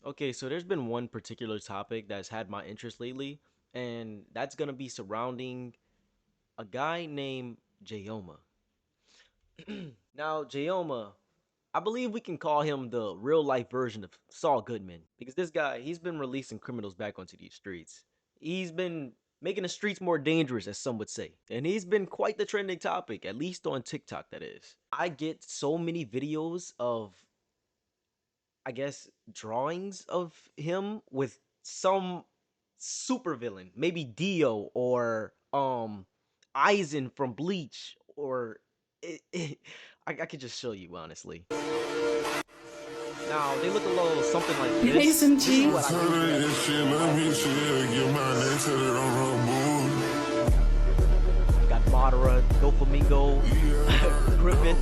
Okay, so there's been one particular topic that's had my interest lately, and that's gonna be surrounding a guy named Jayoma. Now, Jayoma, I believe we can call him the real life version of Saul Goodman because this guy, he's been releasing criminals back onto these streets. He's been making the streets more dangerous, as some would say. And he's been quite the trending topic, at least on TikTok, that is. I get so many videos of, I guess, drawings of him with some super villain, maybe Dio or Eisen from Bleach, or I could just show you honestly. Now they look a little something like this. Mason This is G. what I got Madara, Doflamingo, Griffin.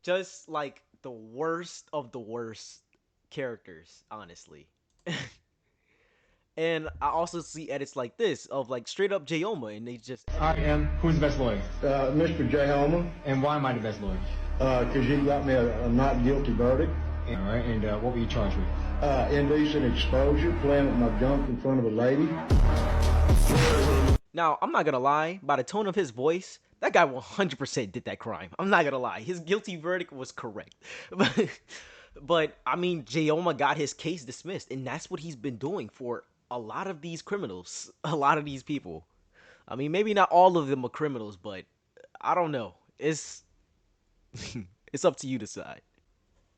Just like the worst of the worst characters, honestly. And I also see edits like this of like straight up Jayoma, and they just I am. Who's the best lawyer? Mr. J. Homer, And why am I the best lawyer? because you got me a not guilty verdict. All right. And what were you charged with? Indecent exposure, playing with my junk in front of a lady. Now, I'm not gonna lie, by the tone of his voice, that guy 100% did that crime. I'm not gonna lie. His guilty verdict was correct. But I mean, Jayoma got his case dismissed, and that's what he's been doing for a lot of these criminals, a lot of these people. I mean, maybe not all of them are criminals, but I don't know. It's it's up to you to decide.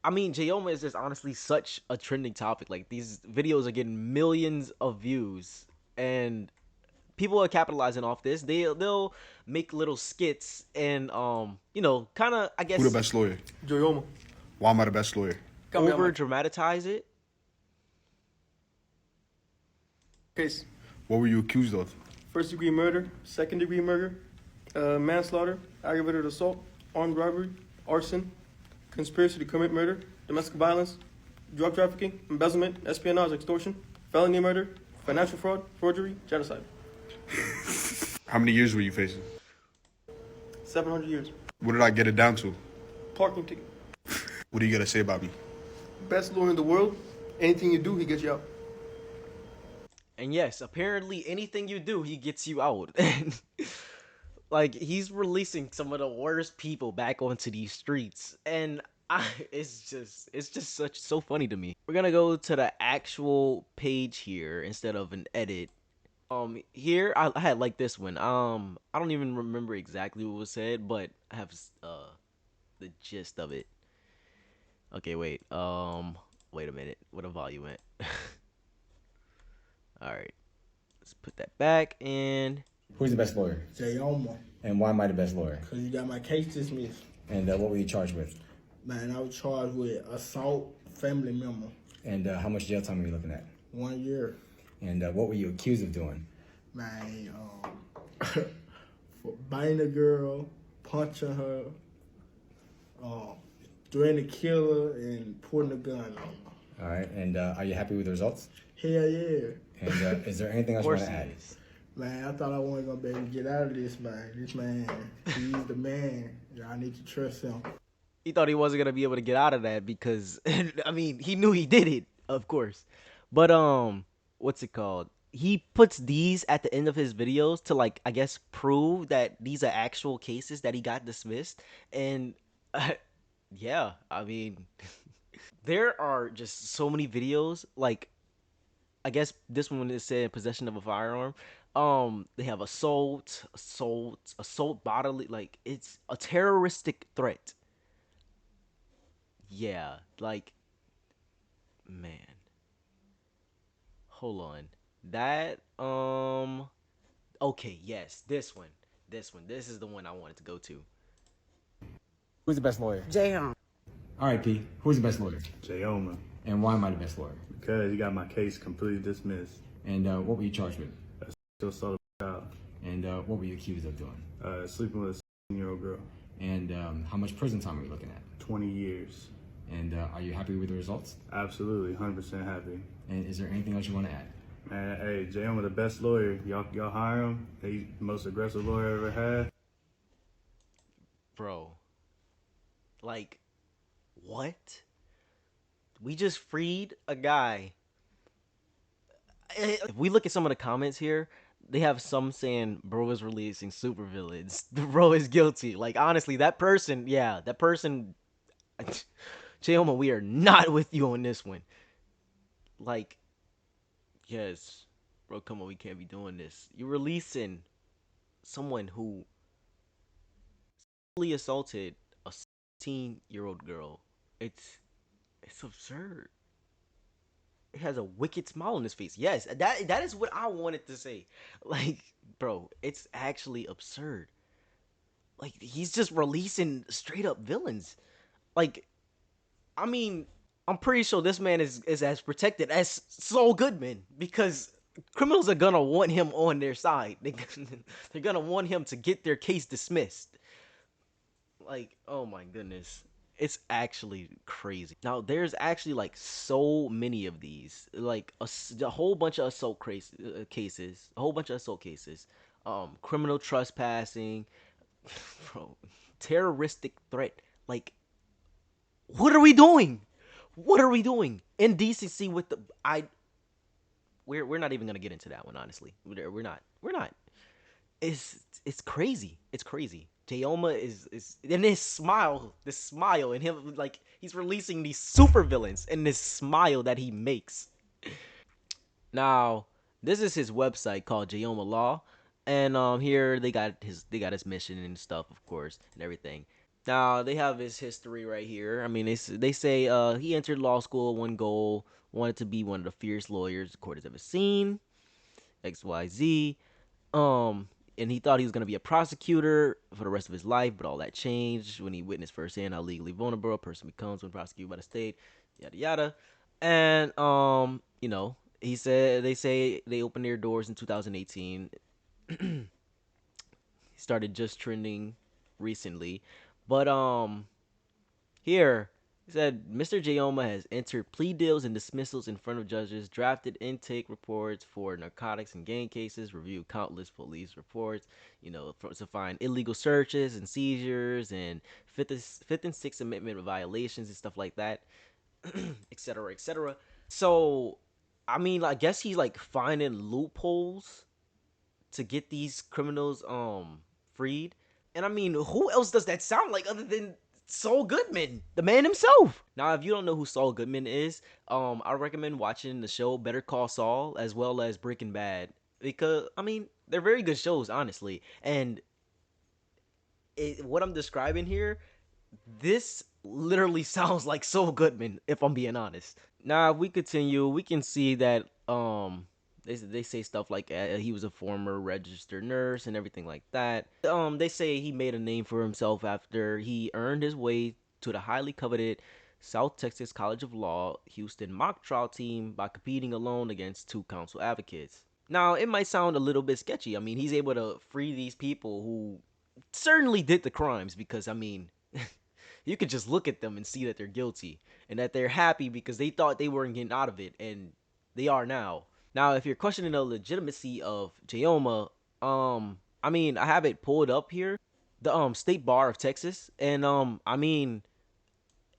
I mean, Jayoma is just honestly such a trending topic. Like these videos are getting millions of views, and people are capitalizing off this. They'll make little skits and kind of I guess Who the best lawyer? Joyoma. Why am I the best lawyer? over dramatize it. Case. What were you accused of? First degree murder, second degree murder, manslaughter, aggravated assault, armed robbery, arson, conspiracy to commit murder, domestic violence, drug trafficking, embezzlement, espionage, extortion, felony murder, financial fraud, forgery, genocide. How many years were you facing? 700 years. What did I get it down to? Parking ticket. What are you gonna say about me? Best lawyer in the world. Anything you do, he gets you out. And yes, apparently anything you do, he gets you out. And like he's releasing some of the worst people back onto these streets, and it's just such so funny to me. We're gonna go to the actual page here instead of an edit. Here I had like this one. I don't even remember exactly what was said, but I have the gist of it. Okay, wait. Wait a minute. What a volume at? All right, let's put that back. And Who's the best lawyer? Jayoma, And why am I the best lawyer? because you got my case dismissed. And what were you charged with? Man, I was charged with assault family member, And how much jail time are you looking at? 1 year. And what were you accused of doing? Man, for biting a girl, punching her, threatening to kill her, and putting a gun on her. All right. And are you happy with the results? Hell yeah. And is there anything of else you course want to it add? is. Man, I thought I wasn't going to be able to get out of this, man. This man, he's the man. Y'all need to trust him. He thought he wasn't gonna be able to get out of that because I mean he knew he did it, of course. But what's it called? He puts these at the end of his videos to like I guess prove that these are actual cases that he got dismissed. And yeah, I mean there are just so many videos. Like I guess this one is said possession of a firearm. They have assault bodily, like it's a terroristic threat. Yeah, like, man. Hold on. That, okay, yes, this one. This one. This is the one I wanted to go to. Who's the best lawyer? Jayon. All right, P. Who's the best lawyer? Jayoma, And why am I the best lawyer? because you got my case completely dismissed. And what were you charged with? Still saw the child, And what were you accused of doing? sleeping with a 16-year-old girl. And how much prison time are you looking at? 20 years. And are you happy with the results? Absolutely, 100% happy. And is there anything else you want to add? Man, hey, Jayoma, the best lawyer. Y'all hire him. He's the most aggressive lawyer I ever had. Bro. Like, What? We just freed a guy. If we look at some of the comments here, they have some saying bro is releasing supervillains. The bro is guilty. Like honestly, that person, yeah, that person Chayoma, we are not with you on this one. Like, yes, bro, come on, we can't be doing this. You're releasing someone who sexually assaulted a 16-year-old girl. It's absurd. It has a wicked smile on his face. Yes, that is what I wanted to say. Like, bro, it's actually absurd. Like he's just releasing straight up villains. Like, I mean, I'm pretty sure this man is as protected as Saul Goodman because criminals are gonna want him on their side. They're gonna want him to get their case dismissed. Like, oh my goodness. It's actually crazy. Now, there's actually like so many of these, like a whole bunch of cases, a whole bunch of assault cases, criminal trespassing, bro, terroristic threat. Like, what are we doing? What are we doing in decency with the I? We're not even gonna get into that one, honestly. We're not. We're not. It's crazy. It's crazy. Jayoma is and his smile, this smile, and him like he's releasing these super villains and this smile that he makes. Now, this is his website called Jayoma Law, and here they got his mission and stuff, of course, and everything. Now they have his history right here. I mean, they say he entered law school, one goal, wanted to be one of the fierce lawyers the court has ever seen. XYZ. Um, and he thought he was gonna be a prosecutor for the rest of his life, but all that changed when he witnessed firsthand how legally vulnerable a person becomes when prosecuted by the state. Yada yada. And he said they say they opened their doors in 2018. He started just trending recently, but here, he said Mr. Jayoma has entered plea deals and dismissals in front of judges, drafted intake reports for narcotics and gang cases, reviewed countless police reports, to find illegal searches and seizures and Fifth and Sixth Amendment violations and stuff like that, etc., etc. So, I mean, I guess he's like finding loopholes to get these criminals freed. And I mean, who else does that sound like other than Saul Goodman, the man himself? Now, if you don't know who Saul Goodman is, I recommend watching the show Better Call Saul as well as Breaking Bad because I mean they're very good shows, honestly. And what I'm describing here, this literally sounds like Saul Goodman, if I'm being honest. Now, if we continue, we can see that they say stuff like he was a former registered nurse and everything like that. They say he made a name for himself after he earned his way to the highly coveted South Texas College of Law Houston mock trial team by competing alone against two counsel advocates. Now, it might sound a little bit sketchy. I mean, he's able to free these people who certainly did the crimes because, I mean, you could just look at them and see that they're guilty and that they're happy because they thought they weren't getting out of it, and they are now. Now, if you're questioning the legitimacy of Jayoma, I mean, I have it pulled up here, the State Bar of Texas, and I mean,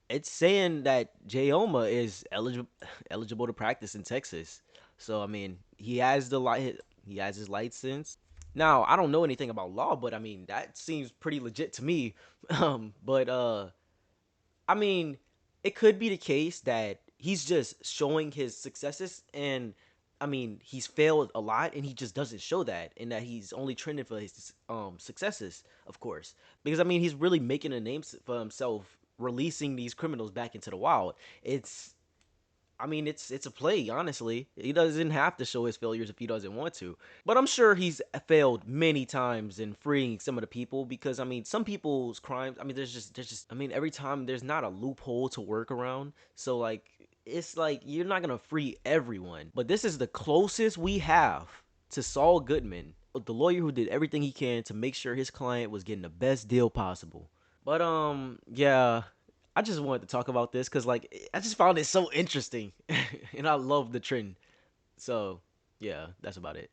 it's saying that Jayoma is eligible to practice in Texas. So I mean, he has his license. Now, I don't know anything about law, but I mean, that seems pretty legit to me. But I mean, it could be the case that he's just showing his successes, and I mean, he's failed a lot and he just doesn't show that, and that he's only trending for his successes, of course. Because I mean, he's really making a name for himself releasing these criminals back into the wild. It's a play, honestly. He doesn't have to show his failures if he doesn't want to. But I'm sure he's failed many times in freeing some of the people because, I mean, some people's crimes, I mean, I mean, every time there's not a loophole to work around. So, like, it's like you're not going to free everyone. But this is the closest we have to Saul Goodman, the lawyer who did everything he can to make sure his client was getting the best deal possible. But, yeah. I just wanted to talk about this because, like, I just found it so interesting, and I love the trend. So, yeah, that's about it.